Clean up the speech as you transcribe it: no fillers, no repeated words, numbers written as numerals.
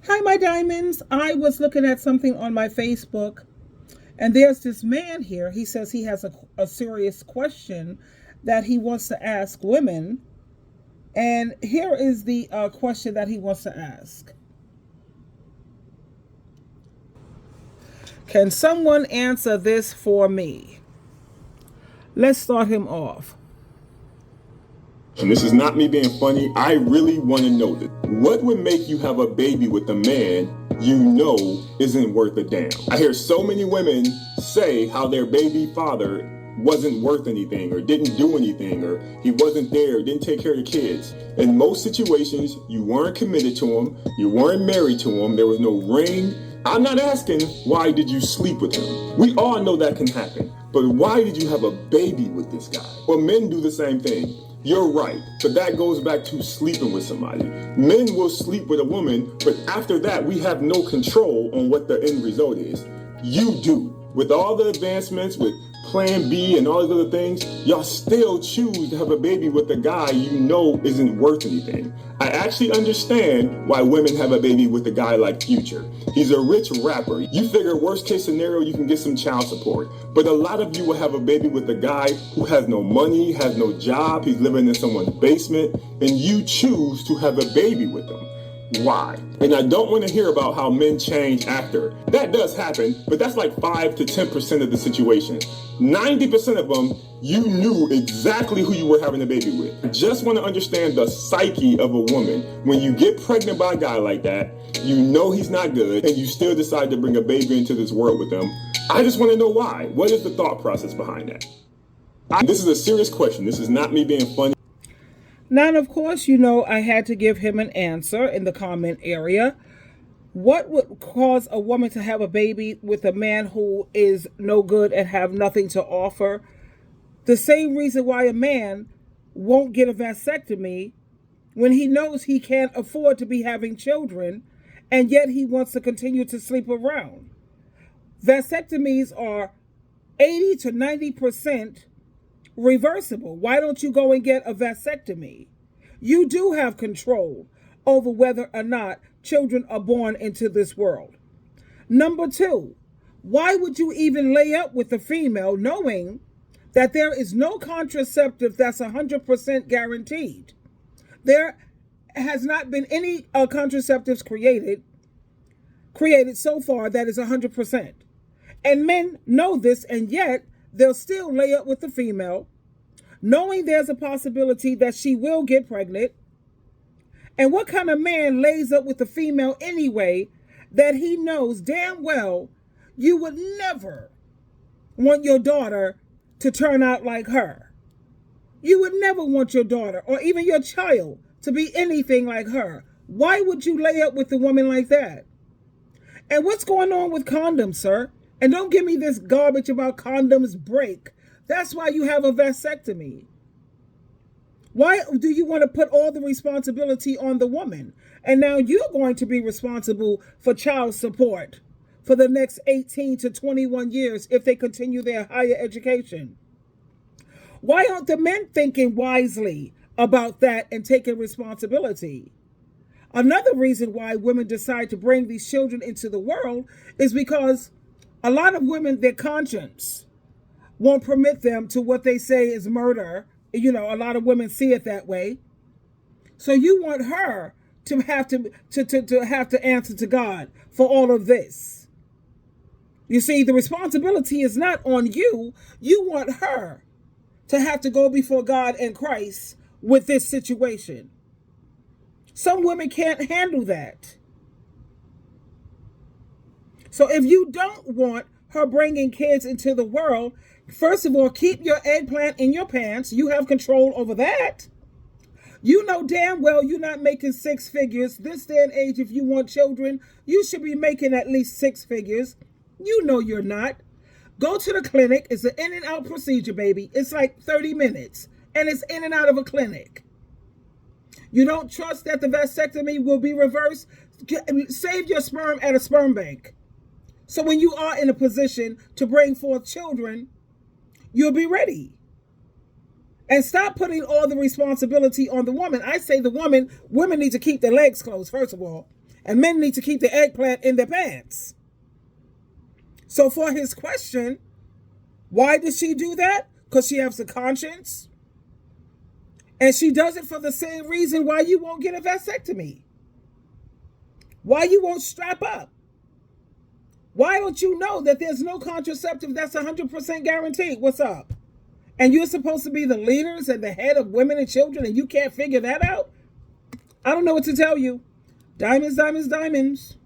Hi, my diamonds. I was looking at something on my Facebook, and there's this man here. He says he has a serious question that he wants to ask women. And here is the question that he wants to ask. Can someone answer this for me? Let's start him off. And this is not me being funny. I really want to know this. What would make you have a baby with a man you know isn't worth a damn? I hear so many women say how their baby father wasn't worth anything or didn't do anything or he wasn't there, didn't take care of the kids. In most situations, you weren't committed to him. You weren't married to him. There was no ring. I'm not asking why did you sleep with him. We all know that can happen. But why did you have a baby with this guy? Well, men do the same thing. You're right, but that goes back to sleeping with somebody. Men will sleep with a woman, but after that, we have no control on what the end result is. You do. With all the advancements, with Plan B and all these other things, y'all still choose to have a baby with a guy you know isn't worth anything. I actually understand why women have a baby with a guy like Future. He's a rich rapper. You figure worst case scenario, you can get some child support. But a lot of you will have a baby with a guy who has no money, has no job, he's living in someone's basement, and you choose to have a baby with him. Why? And I don't want to hear about how men change after. That does happen, but that's like 5 to 10% of the situation. 90% of them, you knew exactly who you were having a baby with. I just want to understand the psyche of a woman. When you get pregnant by a guy like that, you know he's not good, and you still decide to bring a baby into this world with him. I just want to know why. What is the thought process behind that? This is a serious question. This is not me being funny. Now, of course, I had to give him an answer in the comment area. What would cause a woman to have a baby with a man who is no good and have nothing to offer? The same reason why a man won't get a vasectomy when he knows he can't afford to be having children, and yet he wants to continue to sleep around. Vasectomies are 80 to 90% reversible. Why don't you go and get a vasectomy? You do have control over whether or not children are born into this world. Number two, why would you even lay up with a female knowing that there is no contraceptive that's 100% guaranteed? There has not been any contraceptives created so far that is 100%. And men know this, and yet they'll still lay up with the female, knowing there's a possibility that she will get pregnant. And what kind of man lays up with the female anyway that he knows damn well you would never want your daughter to turn out like her? You would never want your daughter or even your child to be anything like her. Why would you lay up with a woman like that? And what's going on with condoms, sir? And don't give me this garbage about condoms break. That's why you have a vasectomy. Why do you want to put all the responsibility on the woman? And now you're going to be responsible for child support for the next 18 to 21 years if they continue their higher education. Why aren't the men thinking wisely about that and taking responsibility? Another reason why women decide to bring these children into the world is because a lot of women, their conscience won't permit them to what they say is murder. A lot of women see it that way. So you want her to have to answer to God for all of this. You see, the responsibility is not on you. You want her to have to go before God and Christ with this situation. Some women can't handle that. So if you don't want her bringing kids into the world, first of all, keep your eggplant in your pants. You have control over that. You know damn well you're not making six figures. This day and age, if you want children, you should be making at least six figures. You know you're not. Go to the clinic. It's an in and out procedure, baby. It's like 30 minutes, and it's in and out of a clinic. You don't trust that the vasectomy will be reversed? Save your sperm at a sperm bank. So when you are in a position to bring forth children, you'll be ready. And stop putting all the responsibility on the woman. I say women need to keep their legs closed, first of all. And men need to keep the eggplant in their pants. So for his question, why does she do that? Because she has a conscience. And she does it for the same reason why you won't get a vasectomy. Why you won't strap up. Why don't you know that there's no contraceptive that's 100% guaranteed? What's up? And you're supposed to be the leaders and the head of women and children, and you can't figure that out? I don't know what to tell you. Diamonds, diamonds, diamonds.